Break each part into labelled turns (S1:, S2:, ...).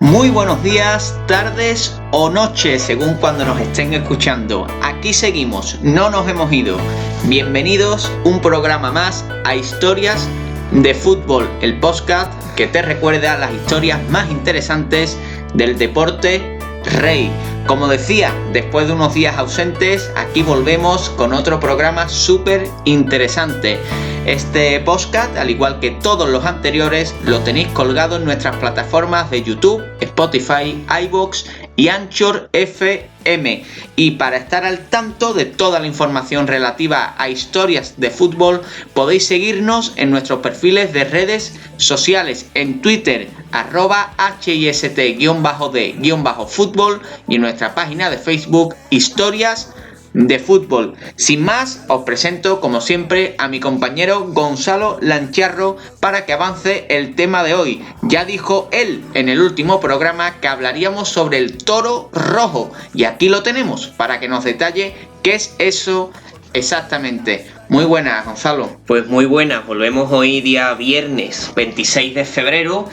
S1: Muy buenos días, tardes o noches, según cuando nos estén escuchando. Aquí seguimos, no nos hemos ido. Bienvenidos un programa más a Historias de Fútbol, el podcast que te recuerda las historias más interesantes del deporte rey. Como decía, después de unos días ausentes, aquí volvemos con otro programa súper interesante. Este podcast, al igual que todos los anteriores, lo tenéis colgado en nuestras plataformas de YouTube, Spotify, iVoox y Anchor FM. Y para estar al tanto de toda la información relativa a historias de fútbol, podéis seguirnos en nuestros perfiles de redes sociales, en Twitter, @HIST_D_fútbol, y en nuestra página de Facebook, Historias de Fútbol. Sin más, os presento como siempre a mi compañero Gonzalo Lancharro para que avance el tema de hoy. Ya dijo él en el último programa que hablaríamos sobre el toro rojo, y aquí lo tenemos para que nos detalle qué es eso exactamente. Muy buenas, Gonzalo.
S2: Pues muy buenas, volvemos hoy día viernes 26 de febrero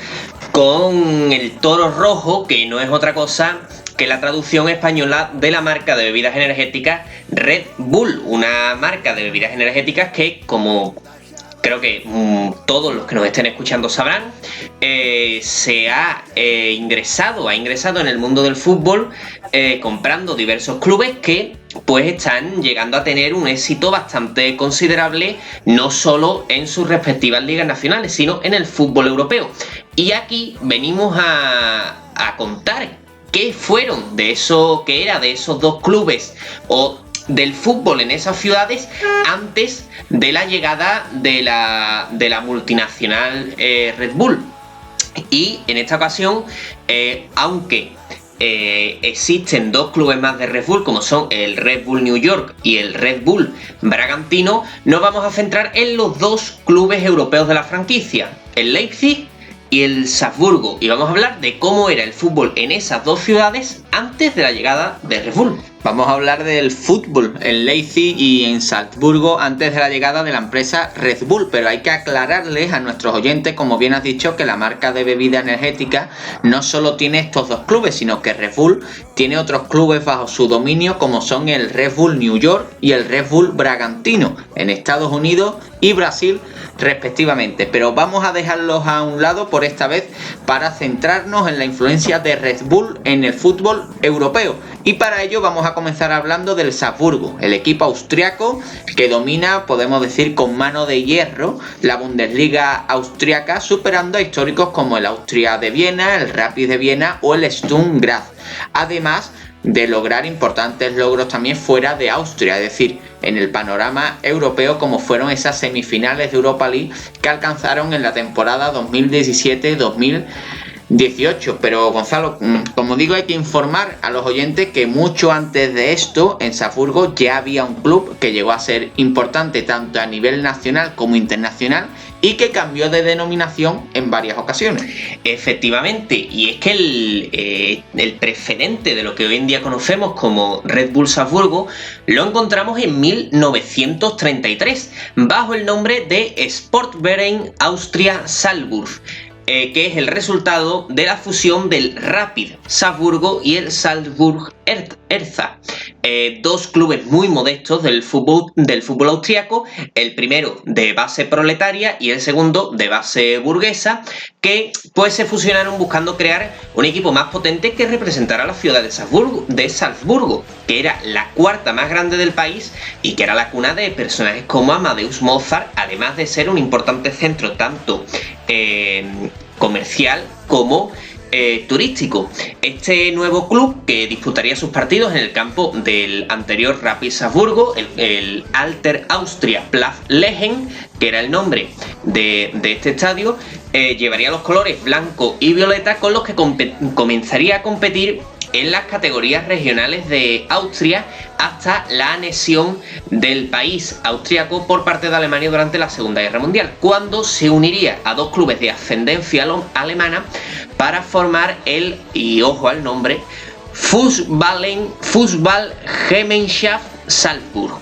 S2: con el toro rojo, que no es otra cosa que la traducción española de la marca de bebidas energéticas Red Bull, una marca de bebidas energéticas que, como creo que todos los que nos estén escuchando sabrán, se ha ingresado en el mundo del fútbol comprando diversos clubes que pues están llegando a tener un éxito bastante considerable, no solo en sus respectivas ligas nacionales, sino en el fútbol europeo. Y aquí venimos a contar qué fueron de eso, que era de esos dos clubes o del fútbol en esas ciudades antes de la llegada de la multinacional Red Bull. Y en esta ocasión, aunque existen dos clubes más de Red Bull, como son el Red Bull New York y el Red Bull Bragantino, nos vamos a centrar en los dos clubes europeos de la franquicia, el Leipzig y el Salzburgo, y vamos a hablar de cómo era el fútbol en esas dos ciudades antes de la llegada de Red Bull.
S1: Vamos a hablar del fútbol en Leipzig y en Salzburgo antes de la llegada de la empresa Red Bull, pero hay que aclararles a nuestros oyentes, como bien has dicho, que la marca de bebida energética no solo tiene estos dos clubes, sino que Red Bull tiene otros clubes bajo su dominio, como son el Red Bull New York y el Red Bull Bragantino, en Estados Unidos y Brasil respectivamente. Pero vamos a dejarlos a un lado por esta vez para centrarnos en la influencia de Red Bull en el fútbol europeo. Y para ello vamos a comenzar hablando del Salzburgo, el equipo austriaco que domina, podemos decir, con mano de hierro la Bundesliga austriaca, superando a históricos como el Austria de Viena, el Rapid de Viena o el Sturm Graz. Además de lograr importantes logros también fuera de Austria, es decir, en el panorama europeo, como fueron esas semifinales de Europa League que alcanzaron en la temporada 2017-2018. Pero Gonzalo, como digo, hay que informar a los oyentes que mucho antes de esto en Salzburgo ya había un club que llegó a ser importante tanto a nivel nacional como internacional y que cambió de denominación en varias ocasiones.
S2: Efectivamente, y es que el precedente de lo que hoy en día conocemos como Red Bull Salzburgo lo encontramos en 1933 bajo el nombre de Sportverein Austria Salzburg, que es el resultado de la fusión del Rapid Salzburgo y el Salzburg Hertha, dos clubes muy modestos del fútbol austriaco, el primero de base proletaria y el segundo de base burguesa, que pues se fusionaron buscando crear un equipo más potente que representara a la ciudad de Salzburgo, que era la cuarta más grande del país y que era la cuna de personajes como Amadeus Mozart, además de ser un importante centro tanto comercial como turístico. Este nuevo club, que disputaría sus partidos en el campo del anterior Rapid Salzburgo, el Alter Austria Platz Lehen, que era el nombre de este estadio, llevaría los colores blanco y violeta, con los que comenzaría a competir en las categorías regionales de Austria hasta la anexión del país austriaco por parte de Alemania durante la Segunda Guerra Mundial, cuando se uniría a dos clubes de ascendencia alemana para formar y ojo al nombre, Fußballgemeinschaft Salzburg,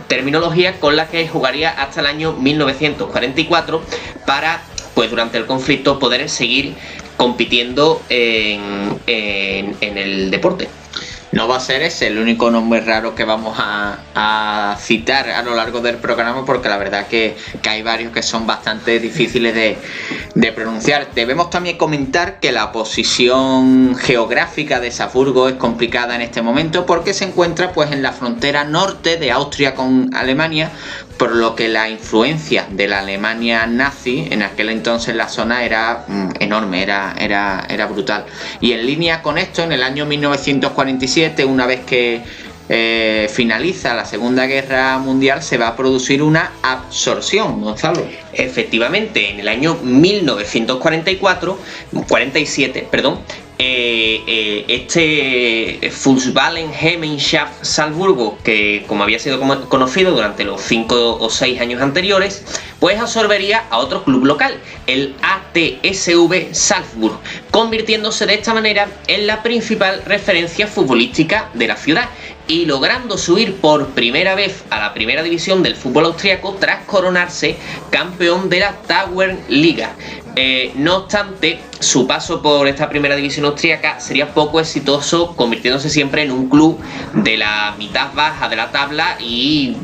S2: terminología con la que jugaría hasta el año 1944 para, pues durante el conflicto, poder seguir compitiendo en el deporte.
S1: No va a ser ese el único nombre raro que vamos a citar a lo largo del programa, porque la verdad que hay varios que son bastante difíciles de pronunciar. Debemos también comentar que la posición geográfica de Salzburgo es complicada en este momento porque se encuentra pues en la frontera norte de Austria con Alemania, por lo que la influencia de la Alemania nazi en aquel entonces la zona era enorme, era brutal. Y en línea con esto, en el año 1947, una vez que finaliza la Segunda Guerra Mundial, se va a producir una absorción, Gonzalo.
S2: Efectivamente, en el año 1947, este Fußballen-Gemeinschaft Salzburgo, que como había sido conocido durante los 5 o 6 años anteriores, pues absorbería a otro club local, el ATSV Salzburg, convirtiéndose de esta manera en la principal referencia futbolística de la ciudad y logrando subir por primera vez a la primera división del fútbol austriaco tras coronarse campeón de la Tauernliga. No obstante, su paso por esta primera división austríaca sería poco exitoso, convirtiéndose siempre en un club de la mitad baja de la tabla y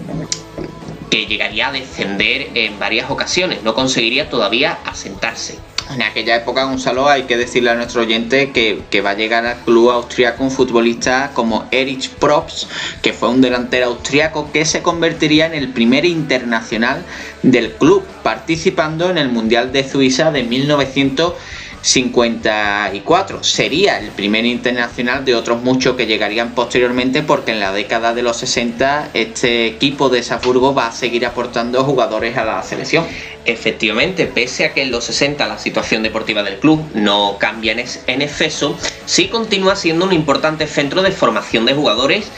S2: que llegaría a descender en varias ocasiones. No conseguiría todavía asentarse.
S1: En aquella época, Gonzalo, hay que decirle a nuestro oyente que va a llegar al club austriaco un futbolista como Erich Probst, que fue un delantero austriaco que se convertiría en el primer internacional del club, participando en el Mundial de Suiza de 1954. Sería el primer internacional de otros muchos que llegarían posteriormente, porque en la década de los 60 este equipo de Salzburgo va a seguir aportando jugadores a la selección.
S2: Efectivamente, pese a que en los 60 la situación deportiva del club no cambia en exceso, sí continúa siendo un importante centro de formación de jugadores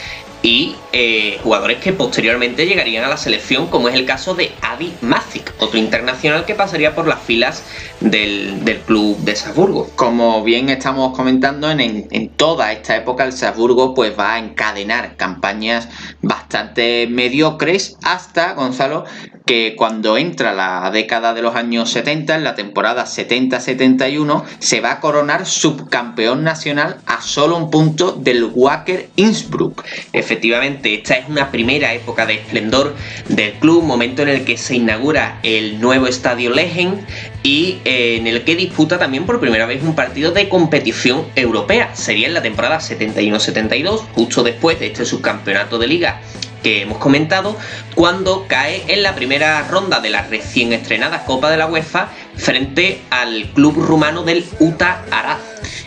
S2: y jugadores que posteriormente llegarían a la selección, como es el caso de Adi Mazik, otro internacional que pasaría por las filas del club de Salzburgo.
S1: Como bien estamos comentando, en toda esta época el Salzburgo pues va a encadenar campañas bastante mediocres hasta, Gonzalo, que cuando entra la década de los años 70, en la temporada 70-71, se va a coronar subcampeón nacional a solo un punto del Wacker Innsbruck.
S2: Efectivamente, esta es una primera época de esplendor del club, momento en el que se inaugura el nuevo estadio Lehen y en el que disputa también por primera vez un partido de competición europea. Sería en la temporada 71-72, justo después de este subcampeonato de liga que hemos comentado, cuando cae en la primera ronda de la recién estrenada Copa de la UEFA frente al club rumano del Uta Araz.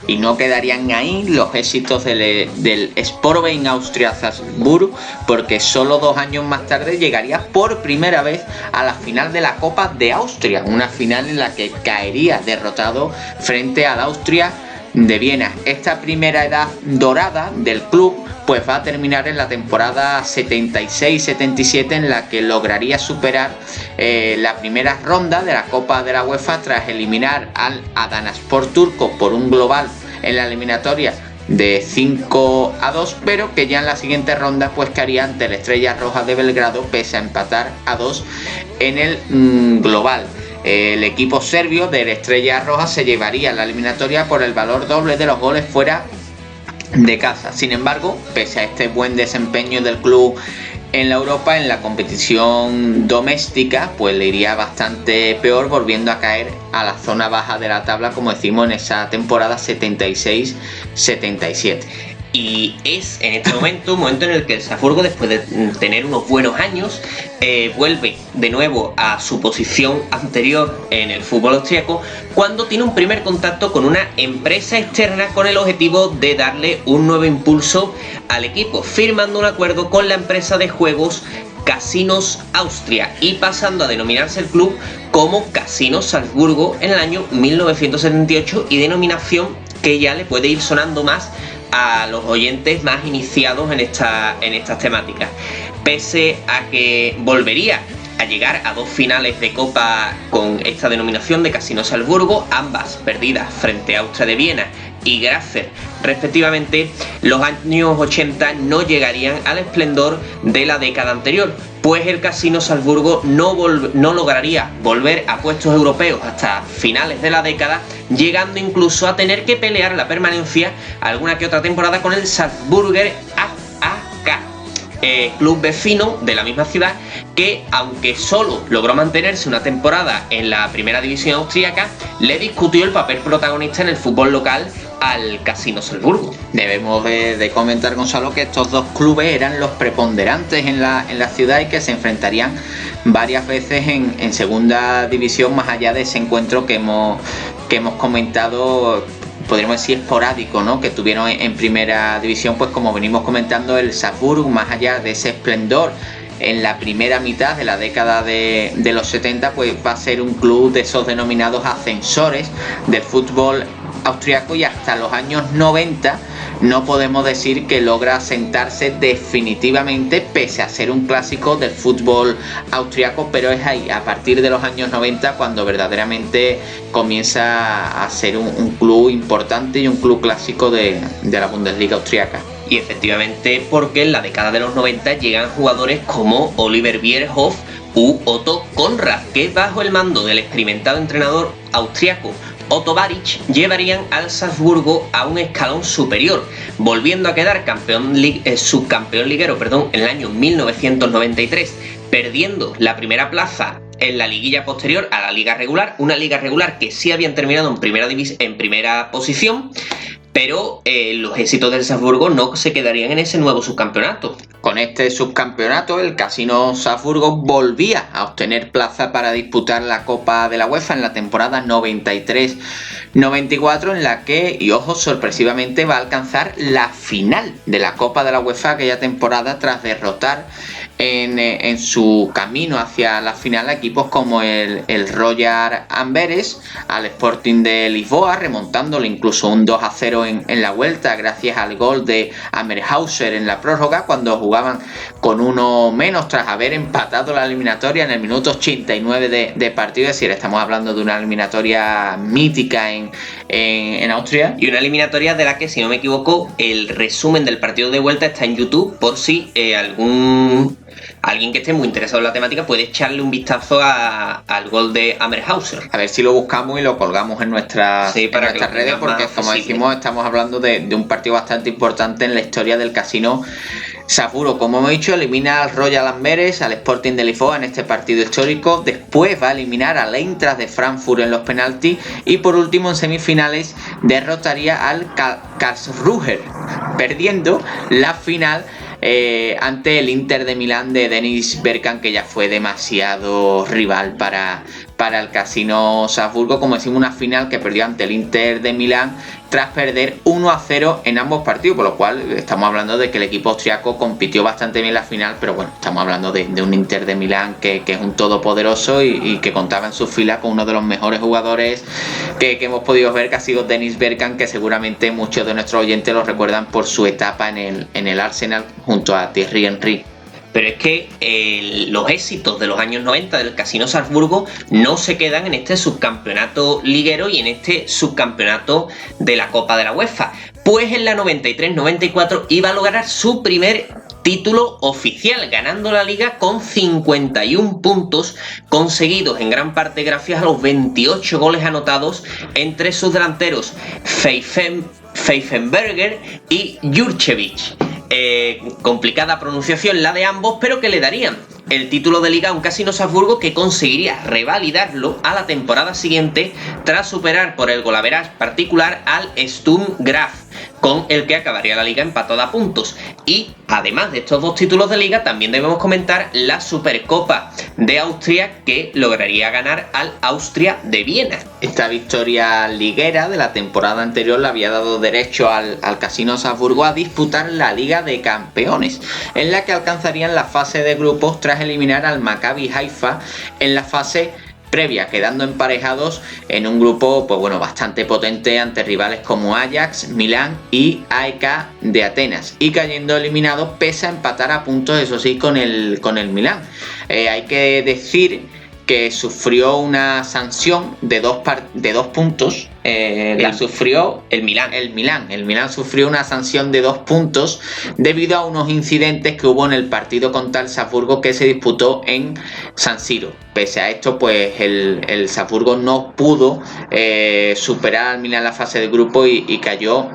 S1: Y no quedarían ahí los éxitos del Sportverein Austria Salzburg, porque solo 2 años más tarde llegaría por primera vez a la final de la Copa de Austria, una final en la que caería derrotado frente al Austria de Viena. Esta primera edad dorada del club pues va a terminar en la temporada 76-77, en la que lograría superar la primera ronda de la Copa de la UEFA tras eliminar al Adanaspor turco por un global en la eliminatoria de 5-2, pero que ya en la siguiente ronda pues caería ante la Estrella Roja de Belgrado pese a empatar a 2 en el global. El equipo serbio de la Estrella Roja se llevaría la eliminatoria por el valor doble de los goles fuera de casa. Sin embargo, pese a este buen desempeño del club en la Europa, en la competición doméstica pues le iría bastante peor, volviendo a caer a la zona baja de la tabla, como decimos, en esa temporada 76-77.
S2: Y es en este momento un momento en el que el Salzburgo, después de tener unos buenos años, vuelve de nuevo a su posición anterior en el fútbol austríaco, cuando tiene un primer contacto con una empresa externa con el objetivo de darle un nuevo impulso al equipo, firmando un acuerdo con la empresa de juegos Casinos Austria y pasando a denominarse el club como Casinos Salzburgo en el año 1978, y denominación que ya le puede ir sonando más a los oyentes más iniciados en estas temáticas. Pese a que volvería a llegar a 2 finales de Copa con esta denominación de Casino Salzburgo, ambas perdidas frente a Austria de Viena y Grasser respectivamente, los años 80 no llegarían al esplendor de la década anterior, pues el Casino Salzburgo no lograría volver a puestos europeos hasta finales de la década, llegando incluso a tener que pelear la permanencia alguna que otra temporada con el Salzburger AAK, club vecino de la misma ciudad, que aunque solo logró mantenerse una temporada en la primera división austríaca, le discutió el papel protagonista en el fútbol local al Casino Salzburgo.
S1: Debemos de comentar, Gonzalo, que estos dos clubes eran los preponderantes en la ciudad y que se enfrentarían varias veces en segunda división, más allá de ese encuentro que hemos comentado, podríamos decir esporádico, ¿no?, que tuvieron en primera división. Pues como venimos comentando, el Salzburgo, más allá de ese esplendor en la primera mitad de la década de los 70, pues va a ser un club de esos denominados ascensores del fútbol austriaco, y hasta los años 90 no podemos decir que logra asentarse definitivamente, pese a ser un clásico del fútbol austriaco, pero es ahí, a partir de los años 90, cuando verdaderamente comienza a ser un club importante y un club clásico de la Bundesliga austriaca.
S2: Y efectivamente, porque en la década de los 90 llegan jugadores como Oliver Bierhoff u Otto Konrad, que bajo el mando del experimentado entrenador austriaco Otto Barich llevarían al Salzburgo a un escalón superior, volviendo a quedar subcampeón liguero en el año 1993, perdiendo la primera plaza en la liguilla posterior a la liga regular, una liga regular que sí habían terminado en primera posición, pero los éxitos del Salzburgo no se quedarían en ese nuevo subcampeonato.
S1: Con este subcampeonato, el Casino Salzburgo volvía a obtener plaza para disputar la Copa de la UEFA en la temporada 93-94, en la que, y ojo, sorpresivamente va a alcanzar la final de la Copa de la UEFA aquella temporada, tras derrotar en su camino hacia la final a equipos como el Royal Amberes, al Sporting de Lisboa, remontándole incluso un 2-0 en la vuelta gracias al gol de Ammerhauser en la prórroga, cuando jugaban con uno menos tras haber empatado la eliminatoria en el minuto 89 de partido. Es decir, estamos hablando de una eliminatoria mítica en Austria,
S2: y una eliminatoria de la que, si no me equivoco, el resumen del partido de vuelta está en YouTube, por si alguien que esté muy interesado en la temática puede echarle un vistazo al gol de Ammerhauser.
S1: A ver si lo buscamos y lo colgamos en nuestras redes, porque como decimos, estamos hablando de un partido bastante importante en la historia del Casino Salzburgo. Como hemos dicho, elimina al Royal Amberes, al Sporting de Lisboa en este partido histórico. Después va a eliminar al Eintracht de Frankfurt en los penaltis, y por último en semifinales derrotaría al Karlsruher, perdiendo la final ante el Inter de Milán de Dennis Bergkamp, que ya fue demasiado rival para el Casino Salzburgo. Como decimos, una final que perdió ante el Inter de Milán tras perder 1-0 en ambos partidos, por lo cual estamos hablando de que el equipo austriaco compitió bastante bien la final, pero bueno, estamos hablando de un Inter de Milán que es un todopoderoso y que contaba en su fila con uno de los mejores jugadores que hemos podido ver, que ha sido Dennis Bergkamp, que seguramente muchos de nuestros oyentes lo recuerdan por su etapa en el Arsenal junto a Thierry Henry.
S2: Pero es que los éxitos de los años 90 del Casino Salzburgo no se quedan en este subcampeonato liguero y en este subcampeonato de la Copa de la UEFA. Pues en la 93-94 iba a lograr su primer título oficial, ganando la liga con 51 puntos, conseguidos en gran parte gracias a los 28 goles anotados entre sus delanteros Pfeifenberger y Jurčević. Complicada pronunciación la de ambos, pero que le darían el título de liga a un Casino Salzburgo que conseguiría revalidarlo a la temporada siguiente, tras superar por el golaveraje particular al Sturm Graz, con el que acabaría la liga empatada a puntos. Y además de estos dos títulos de liga, también debemos comentar la Supercopa de Austria, que lograría ganar al Austria de Viena.
S1: Esta victoria liguera de la temporada anterior le había dado derecho al Casino Salzburgo a disputar la Liga de Campeones, en la que alcanzarían la fase de grupos tras eliminar al Maccabi Haifa en la fase previa, quedando emparejados en un grupo bastante potente ante rivales como Ajax, Milán y AEK de Atenas, y cayendo eliminados pese a empatar a puntos, eso sí, con el Milán. Hay que decir que sufrió una sanción de dos puntos. La sufrió
S2: el Milán.
S1: El Milán sufrió una sanción de 2 puntos debido a unos incidentes que hubo en el partido contra el Salzburgo que se disputó en San Siro. Pese a esto, pues el Salzburgo no pudo superar al Milán la fase de grupo y cayó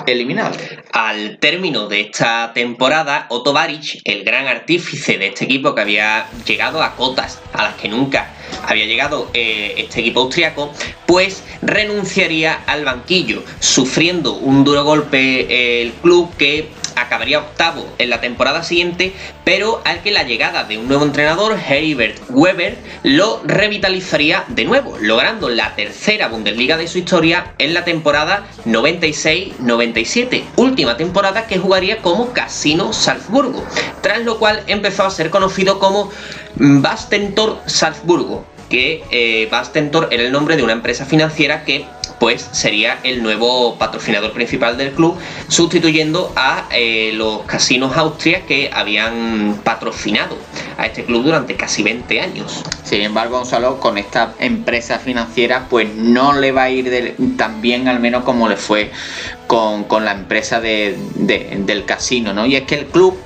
S1: eliminado.
S2: Al término de esta temporada, Otto Varić, el gran artífice de este equipo que había llegado a cotas a las que nunca había llegado este equipo austriaco, pues renunciaría al banquillo, sufriendo un duro golpe el club que acabaría octavo en la temporada siguiente, pero al que la llegada de un nuevo entrenador, Herbert Weber, lo revitalizaría de nuevo, logrando la tercera Bundesliga de su historia en la temporada 96-97, última temporada que jugaría como Casino Salzburgo, tras lo cual empezó a ser conocido como Bastentor Salzburgo, que Bastentor era el nombre de una empresa financiera que pues sería el nuevo patrocinador principal del club, sustituyendo a los casinos Austria que habían patrocinado a este club durante casi 20 años.
S1: Sin embargo, Gonzalo, con esta empresa financiera pues no le va a ir tan bien, al menos como le fue con la empresa del casino, ¿no? Y es que el club,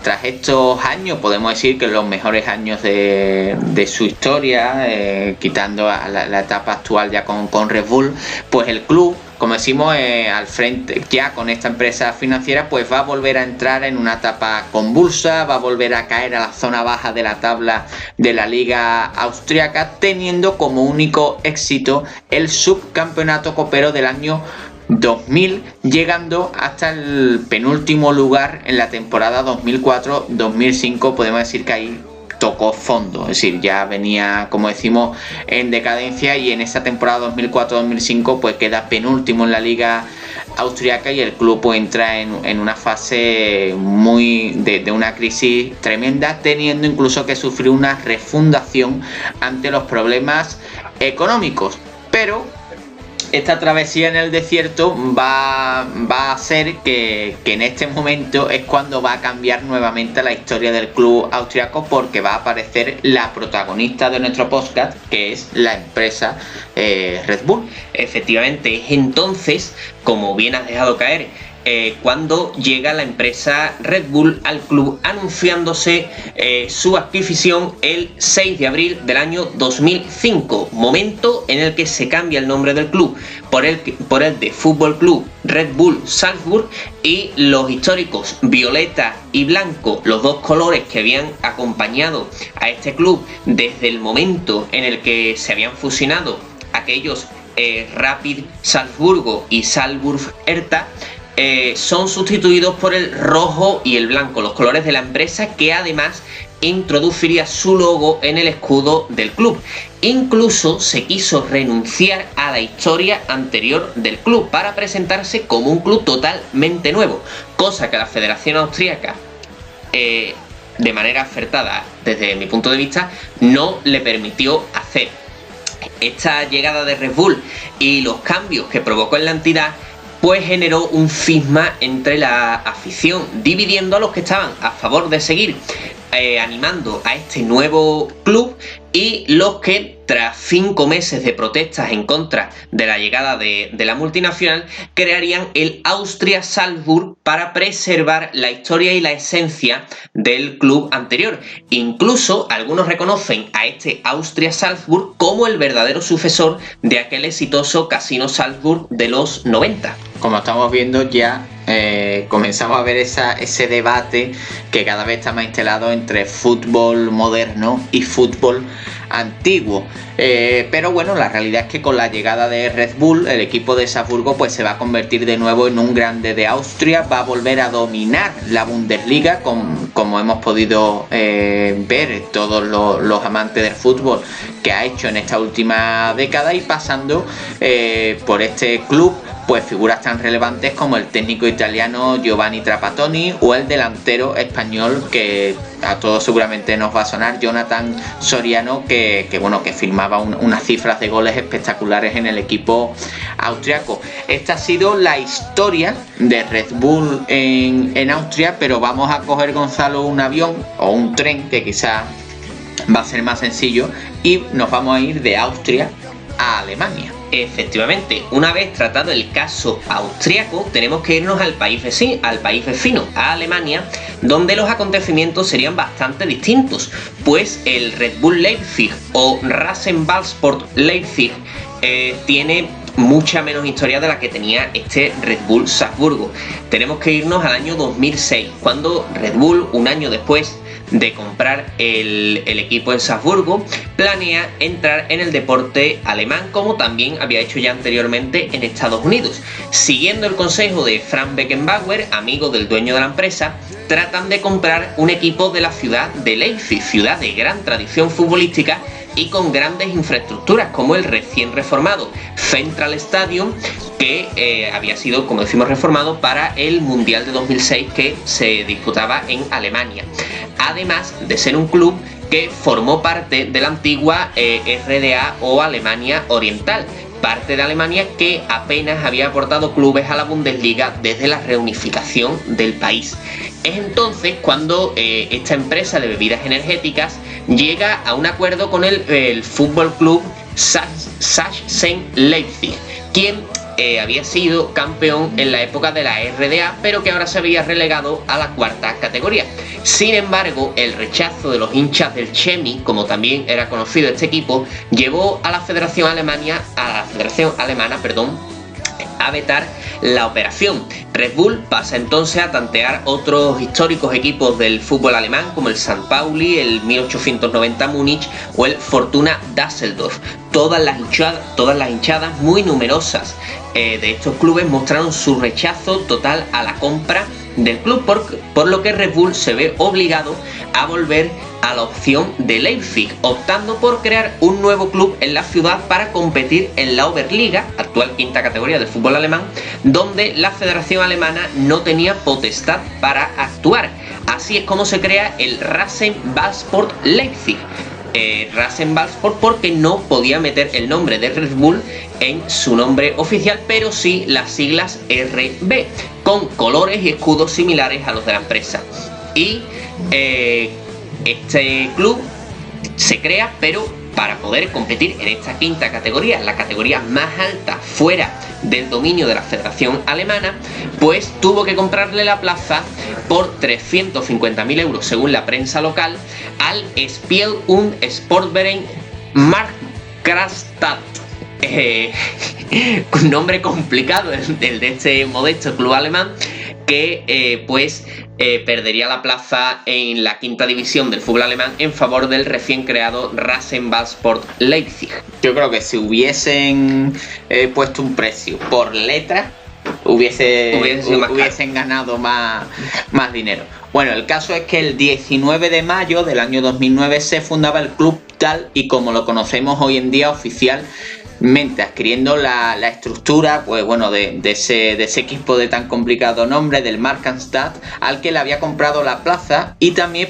S1: tras estos años, podemos decir que los mejores años de su historia, quitando a la etapa actual ya con Red Bull, pues el club, como decimos, al frente ya con esta empresa financiera, pues va a volver a entrar en una etapa convulsa, va a volver a caer a la zona baja de la tabla de la liga austriaca, teniendo como único éxito el subcampeonato copero del año 2000, llegando hasta el penúltimo lugar en la temporada 2004-2005. Podemos decir que ahí tocó fondo, es decir, ya venía, como decimos, en decadencia, y en esa temporada 2004-2005 pues queda penúltimo en la liga austriaca y el club pues entra en una fase muy de una crisis tremenda, teniendo incluso que sufrir una refundación ante los problemas económicos. Pero esta travesía en el desierto va a hacer que en este momento es cuando va a cambiar nuevamente la historia del club austriaco, porque va a aparecer la protagonista de nuestro podcast, que es la empresa Red Bull.
S2: Efectivamente, es entonces, como bien has dejado caer, cuando llega la empresa Red Bull al club, anunciándose su adquisición el 6 de abril del año 2005, momento en el que se cambia el nombre del club por el de Fútbol Club Red Bull Salzburg, y los históricos violeta y blanco, los dos colores que habían acompañado a este club desde el momento en el que se habían fusionado aquellos Rapid Salzburgo y Salzburg Hertha, son sustituidos por el rojo y el blanco, los colores de la empresa, que además introduciría su logo en el escudo del club. Incluso se quiso renunciar a la historia anterior del club para presentarse como un club totalmente nuevo, cosa que la Federación Austríaca, de manera acertada desde mi punto de vista, no le permitió hacer. Esta llegada de Red Bull y los cambios que provocó en la entidad pues generó un cisma entre la afición, dividiendo a los que estaban a favor de seguir animando a este nuevo club y los que, tras 5 meses de protestas en contra de la llegada de la multinacional, crearían el Austria Salzburg para preservar la historia y la esencia del club anterior. Incluso algunos reconocen a este Austria Salzburg como el verdadero sucesor de aquel exitoso Casino Salzburg de los 90.
S1: Como estamos viendo, ya comenzamos a ver ese debate que cada vez está más instalado entre fútbol moderno y fútbol antiguo. Pero bueno, la realidad es que con la llegada de Red Bull, el equipo de Salzburgo pues se va a convertir de nuevo en un grande de Austria, va a volver a dominar la Bundesliga, como hemos podido ver todos los amantes del fútbol que ha hecho en esta última década, y pasando por este club pues figuras tan relevantes como el técnico italiano Giovanni Trapattoni o el delantero español, que a todos seguramente nos va a sonar, Jonathan Soriano, que firmaba unas cifras de goles espectaculares en el equipo austriaco. Esta ha sido la historia de Red Bull en Austria, pero vamos a coger, Gonzalo, un avión o un tren, que quizás va a ser más sencillo y nos vamos a ir de Austria a Alemania.
S2: Efectivamente, una vez tratado el caso austriaco, tenemos que irnos al país vecino, a Alemania, donde los acontecimientos serían bastante distintos, pues el Red Bull Leipzig o Rasenballsport Leipzig tiene mucha menos historia de la que tenía este Red Bull Salzburgo. Tenemos que irnos al año 2006, cuando Red Bull, un año después de comprar el equipo en Salzburgo, planea entrar en el deporte alemán, como también había hecho ya anteriormente en Estados Unidos. Siguiendo el consejo de Frank Beckenbauer, amigo del dueño de la empresa, tratan de comprar un equipo de la ciudad de Leipzig, ciudad de gran tradición futbolística y con grandes infraestructuras, como el recién reformado Central Stadium, que había sido, como decimos, reformado para el Mundial de 2006 que se disputaba en Alemania. Además de ser un club que formó parte de la antigua RDA o Alemania Oriental, parte de Alemania que apenas había aportado clubes a la Bundesliga desde la reunificación del país. Es entonces cuando esta empresa de bebidas energéticas llega a un acuerdo con el Fútbol Club Sachsen Leipzig, quien había sido campeón en la época de la RDA, pero que ahora se había relegado a la cuarta categoría. Sin embargo, el rechazo de los hinchas del Chemie, como también era conocido este equipo, llevó a la Federación Alemana, a vetar la operación. Red Bull pasa entonces a tantear otros históricos equipos del fútbol alemán, como el St. Pauli, el 1890 Múnich o el Fortuna Düsseldorf. Todas las hinchadas muy numerosas de estos clubes mostraron su rechazo total a la compra del club, por lo que Red Bull se ve obligado a volver a la opción de Leipzig, optando por crear un nuevo club en la ciudad para competir en la Oberliga, actual quinta categoría del fútbol alemán, donde la Federación Alemana no tenía potestad para actuar. Así es como se crea el Rasenballsport Leipzig. Rasenballsport porque no podía meter el nombre de Red Bull en su nombre oficial, pero sí las siglas RB, con colores y escudos similares a los de la empresa. Y este club se crea, pero para poder competir en esta quinta categoría, la categoría más alta fuera del dominio de la Federación Alemana, pues tuvo que comprarle la plaza por 350.000 euros, según la prensa local, al Spiel und Sportverein Markgrafstadt. Un nombre complicado el de este modesto club alemán, que perdería la plaza en la quinta división del fútbol alemán en favor del recién creado Rasenballsport Leipzig.
S1: Yo creo que si hubiesen puesto un precio por letra, hubiesen ganado más dinero. Bueno, el caso es que el 19 de mayo del año 2009 se fundaba el club tal y como lo conocemos hoy en día oficialmente, adquiriendo la estructura, pues bueno, de ese equipo de tan complicado nombre, del Markgrafstadt, al que le había comprado la plaza, y también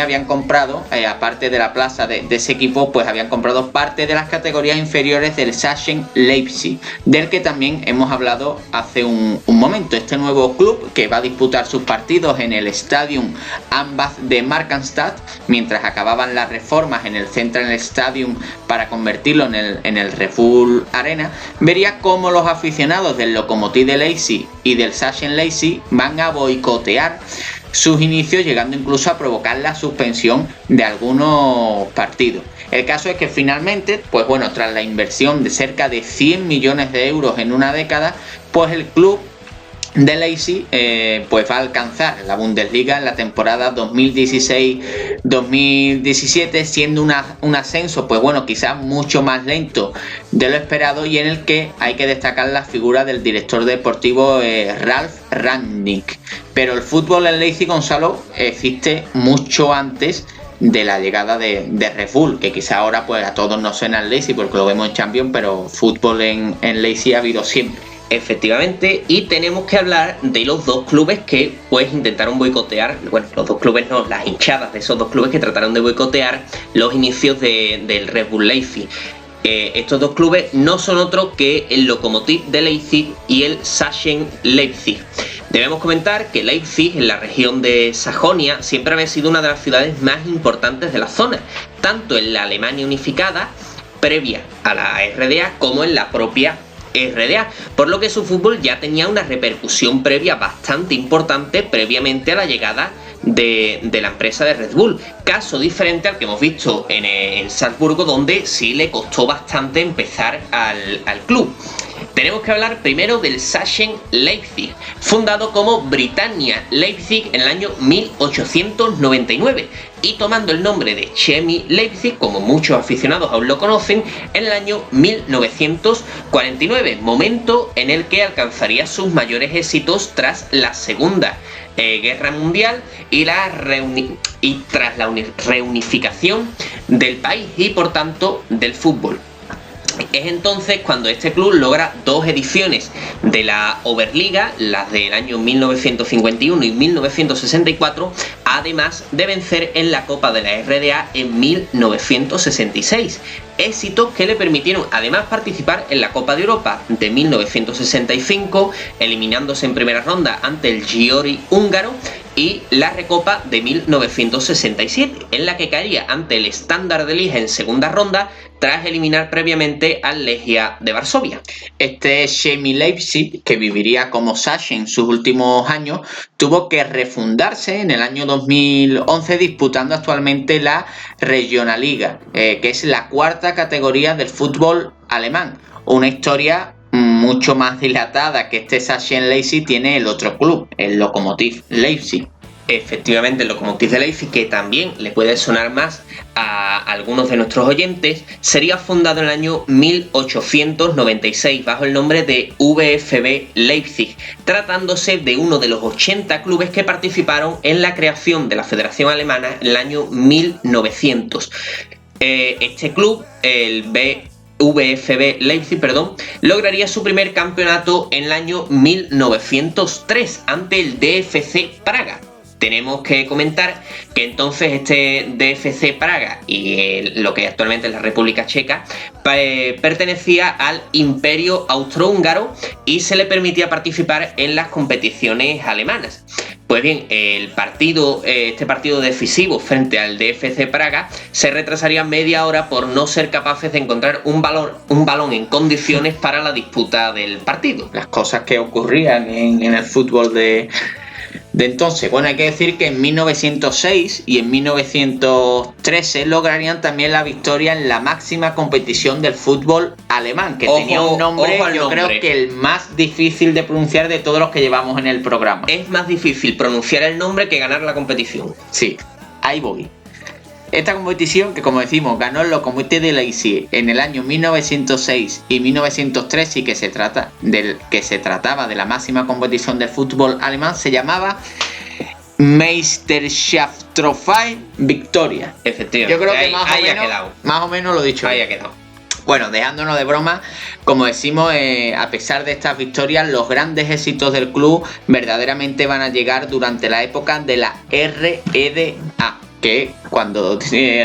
S1: habían comprado, aparte de la plaza de ese equipo, pues habían comprado parte de las categorías inferiores del Sachsen Leipzig, del que también hemos hablado hace un momento. Este nuevo club, que va a disputar sus partidos en el Stadium Ambach de Markgrafstadt, mientras acababan las reformas en el Central Stadium para convertirlo en el Red Bull Arena, vería cómo los aficionados del Lokomotiv de Leipzig y del Sachsen Leipzig van a boicotear sus inicios, llegando incluso a provocar la suspensión de algunos partidos. El caso es que finalmente, pues bueno, tras la inversión de cerca de 100 millones de euros en una década, pues el club de Leipzig pues va a alcanzar la Bundesliga en la temporada 2016-2017, siendo un ascenso, pues bueno, quizás mucho más lento de lo esperado, y en el que hay que destacar la figura del director deportivo Ralf Rangnick. Pero el fútbol en Leipzig, Gonzalo, existe mucho antes de la llegada de Red Bull, que quizá ahora pues a todos nos suena el Leipzig porque lo vemos en Champions, pero fútbol en Leipzig ha habido siempre.
S2: Efectivamente, y tenemos que hablar de los dos clubes que pues intentaron boicotear, bueno, los dos clubes no, las hinchadas de esos dos clubes que trataron de boicotear los inicios del Red Bull Leipzig. Estos dos clubes no son otros que el Lokomotiv de Leipzig y el Sachsen Leipzig. Debemos comentar que Leipzig, en la región de Sajonia, siempre había sido una de las ciudades más importantes de la zona, tanto en la Alemania unificada, previa a la RDA, como en la propia RDA, por lo que su fútbol ya tenía una repercusión previa bastante importante previamente a la llegada de la empresa de Red Bull, caso diferente al que hemos visto en Salzburgo, donde sí le costó bastante empezar al club. Tenemos que hablar primero del Sachsen Leipzig, fundado como Britannia Leipzig en el año 1899 y tomando el nombre de Chemie Leipzig, como muchos aficionados aún lo conocen, en el año 1949, momento en el que alcanzaría sus mayores éxitos tras la Segunda Guerra Mundial y tras la reunificación del país y por tanto del fútbol. Es entonces cuando este club logra 2 ediciones de la Oberliga, las del año 1951 y 1964, además de vencer en la Copa de la RDA en 1966. Éxitos que le permitieron además participar en la Copa de Europa de 1965, eliminándose en primera ronda ante el Győri húngaro, y la Recopa de 1967, en la que caería ante el Standard de Liège en segunda ronda, tras eliminar previamente al Legia de Varsovia.
S1: Este Chemie Leipzig, que viviría como Sachsen en sus últimos años, tuvo que refundarse en el año 2011 disputando actualmente la Regionalliga, que es la cuarta categoría del fútbol alemán. Una historia mucho más dilatada que este Sachsen Leipzig tiene el otro club, el Lokomotiv Leipzig.
S2: Efectivamente, el Lokomotiv de Leipzig, que también le puede sonar más a algunos de nuestros oyentes, sería fundado en el año 1896 bajo el nombre de VfB Leipzig, tratándose de uno de los 80 clubes que participaron en la creación de la Federación Alemana en el año 1900. Este club, el VfB Leipzig, lograría su primer campeonato en el año 1903 ante el DFC Praga. Tenemos que comentar que entonces este DFC Praga y lo que actualmente es la República Checa pertenecía al Imperio Austrohúngaro y se le permitía participar en las competiciones alemanas. Pues bien, este partido decisivo frente al DFC Praga se retrasaría media hora por no ser capaces de encontrar un balón en condiciones para la disputa del partido.
S1: Las cosas que ocurrían en el fútbol de entonces. Bueno, hay que decir que en 1906 y en 1913 lograrían también la victoria en la máxima competición del fútbol alemán, que tenía un nombre, creo que el más difícil de pronunciar de todos los que llevamos en el programa.
S2: Es más difícil pronunciar el nombre que ganar la competición.
S1: Sí, ahí voy. Esta competición, que como decimos ganó el Lokomotiv de Leipzig en el año 1906 y 1913 y que se trataba de la máxima competición del fútbol alemán, se llamaba Meisterschaftstrophäe Victoria.
S2: Efectivamente.
S1: Yo creo que más o menos lo he dicho.
S2: Ahí ha quedado.
S1: Bueno, dejándonos de broma, como decimos, a pesar de estas victorias, los grandes éxitos del club verdaderamente van a llegar durante la época de la REDA. Que cuando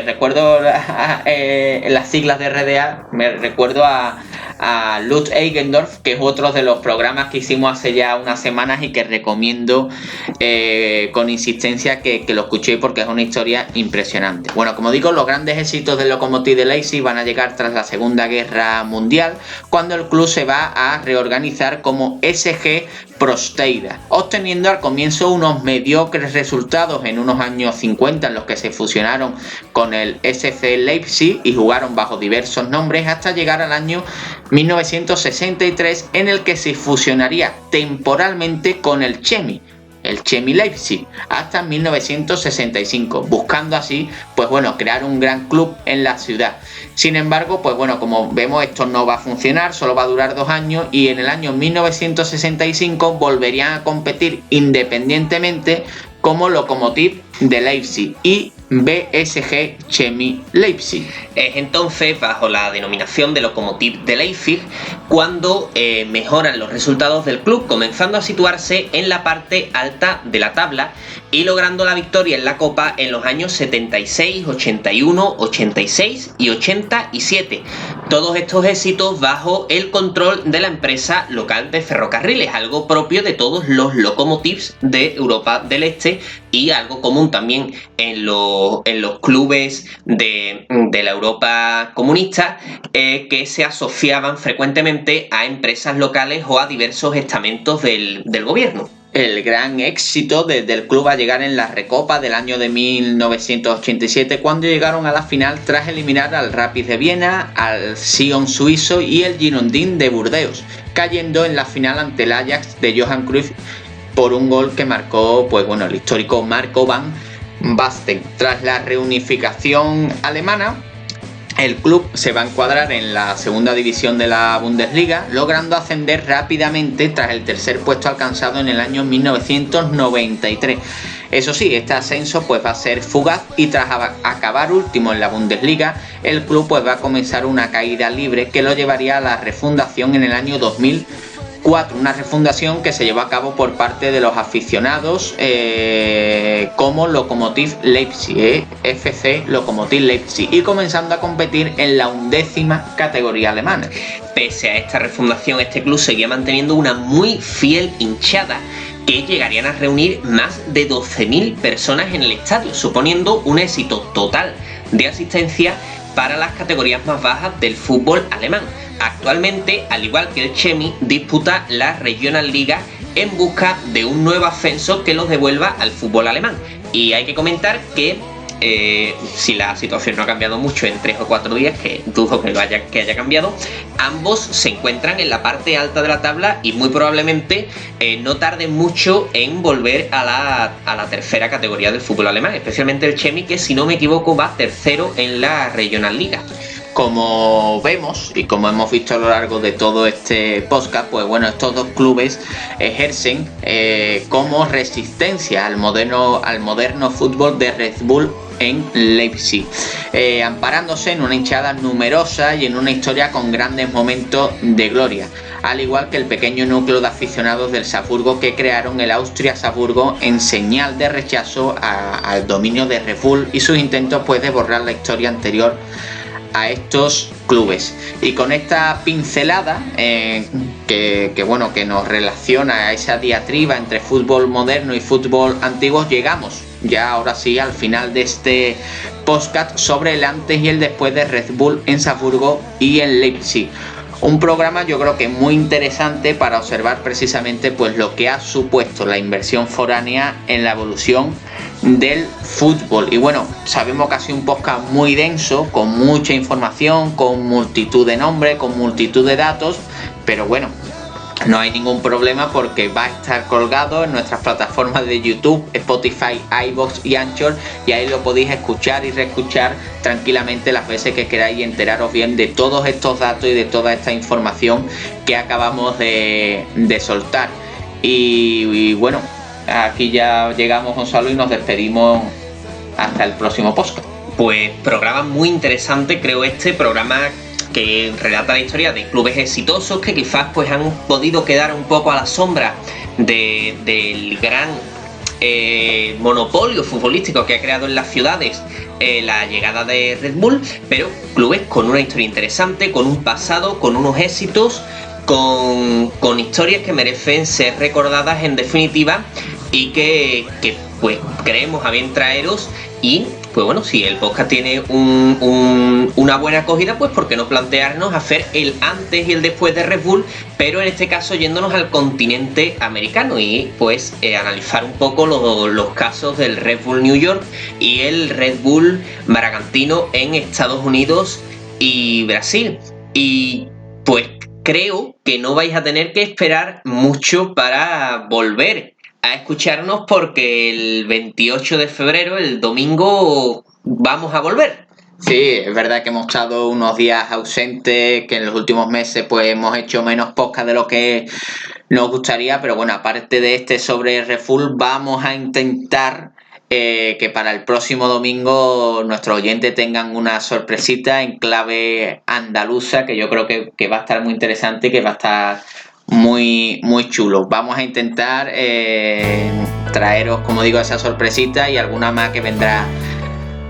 S1: recuerdo las siglas de RDA, me recuerdo a Lutz Eigendorf, que es otro de los programas que hicimos hace ya unas semanas y que recomiendo con insistencia que lo escuchéis porque es una historia impresionante. Bueno, como digo, los grandes éxitos del Lokomotiv de Leipzig van a llegar tras la Segunda Guerra Mundial, cuando el club se va a reorganizar como SG Prosteida, obteniendo al comienzo unos mediocres resultados en unos años 50 en los que se fusionaron con el SC Leipzig y jugaron bajo diversos nombres hasta llegar al año 1963 en el que se fusionaría temporalmente con el Chemie Leipzig hasta 1965, buscando así crear un gran club en la ciudad. Sin embargo, como vemos, esto no va a funcionar, solo va a durar 2 años y en el año 1965 volverían a competir independientemente como Lokomotiv de Leipzig y BSG Chemie Leipzig.
S2: Es entonces bajo la denominación de Lokomotiv de Leipzig cuando mejoran los resultados del club, comenzando a situarse en la parte alta de la tabla y logrando la victoria en la Copa en los años 76, 81, 86 y 87, Todos estos éxitos bajo el control de la empresa local de ferrocarriles, algo propio de todos los locomotives de Europa del Este y algo común también en los clubes de la Europa comunista, que se asociaban frecuentemente a empresas locales o a diversos estamentos del gobierno.
S1: El gran éxito del club a llegar en la Recopa del año de 1987, cuando llegaron a la final tras eliminar al Rapid de Viena, al Sion suizo y el Girondins de Burdeos, cayendo en la final ante el Ajax de Johan Cruyff por un gol que marcó el histórico Marco van Basten. Tras la reunificación alemana, el club se va a encuadrar en la segunda división de la Bundesliga, logrando ascender rápidamente tras el tercer puesto alcanzado en el año 1993. Eso sí, este ascenso va a ser fugaz y tras acabar último en la Bundesliga, el club va a comenzar una caída libre que lo llevaría a la refundación en el año 2004, una refundación que se llevó a cabo por parte de los aficionados como Lokomotiv Leipzig, FC Lokomotiv Leipzig, y comenzando a competir en la 11ª categoría alemana.
S2: Pese a esta refundación, este club seguía manteniendo una muy fiel hinchada, que llegarían a reunir más de 12.000 personas en el estadio, suponiendo un éxito total de asistencia para las categorías más bajas del fútbol alemán. Actualmente, al igual que el Chemie, disputa la Regionalliga en busca de un nuevo ascenso que los devuelva al fútbol alemán. Y hay que comentar que si la situación no ha cambiado mucho en 3 o 4 días, que dudo que haya cambiado, ambos se encuentran en la parte alta de la tabla y muy probablemente no tarden mucho en volver a la tercera categoría del fútbol alemán, especialmente el Chemie, que si no me equivoco va tercero en la Regionalliga.
S1: Como vemos y como hemos visto a lo largo de todo este podcast, estos dos clubes ejercen como resistencia al moderno fútbol de Red Bull en Leipzig, amparándose en una hinchada numerosa y en una historia con grandes momentos de gloria, al igual que el pequeño núcleo de aficionados del Salzburgo que crearon el Austria Salzburgo en señal de rechazo al dominio de Red Bull y sus intentos de borrar la historia anterior a estos clubes. Y con esta pincelada que nos relaciona a esa diatriba entre fútbol moderno y fútbol antiguo, llegamos ya ahora sí al final de este podcast sobre el antes y el después de Red Bull en Salzburgo y en Leipzig. Un programa yo creo que muy interesante para observar precisamente lo que ha supuesto la inversión foránea en la evolución del fútbol. Y sabemos que ha sido un podcast muy denso, con mucha información, con multitud de nombres, con multitud de datos, pero no hay ningún problema porque va a estar colgado en nuestras plataformas de YouTube, Spotify, iVoox y Anchor, y ahí lo podéis escuchar y reescuchar tranquilamente las veces que queráis y enteraros bien de todos estos datos y de toda esta información que acabamos de soltar. Y aquí ya llegamos, Gonzalo, y nos despedimos hasta el próximo podcast.
S2: Pues programa muy interesante, creo, este programa que relata la historia de clubes exitosos que quizás han podido quedar un poco a la sombra del gran monopolio futbolístico que ha creado en las ciudades la llegada de Red Bull, pero clubes con una historia interesante, con un pasado, con unos éxitos, con historias que merecen ser recordadas en definitiva y que creemos a bien traeros. Y si el podcast tiene una buena acogida, ¿por qué no plantearnos hacer el antes y el después de Red Bull, pero en este caso yéndonos al continente americano y analizar un poco los casos del Red Bull New York y el Red Bull Bragantino en Estados Unidos y Brasil. Y creo que no vais a tener que esperar mucho para volver a escucharnos, porque el 28 de febrero, el domingo, vamos a volver.
S1: Sí, es verdad que hemos estado unos días ausentes, que en los últimos meses hemos hecho menos podcast de lo que nos gustaría, pero aparte de este sobre Red Bull, vamos a intentar que para el próximo domingo nuestros oyentes tengan una sorpresita en clave andaluza, que yo creo que va a estar muy interesante y que va a estar muy muy chulo. Vamos a intentar traeros, como digo, esa sorpresita y alguna más que vendrá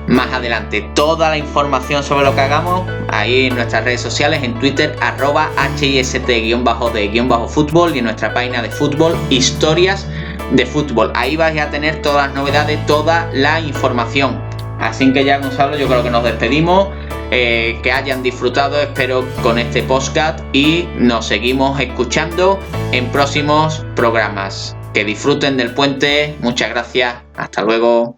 S1: más adelante. Toda la información sobre lo que hagamos ahí en nuestras redes sociales, en Twitter @HIST_D_fútbol y en nuestra página de fútbol, historias de fútbol. Ahí vais a tener todas las novedades, toda la información. Así que ya, Gonzalo, yo creo que nos despedimos. Que hayan disfrutado, espero, con este podcast y nos seguimos escuchando en próximos programas. Que disfruten del puente. Muchas gracias. Hasta luego.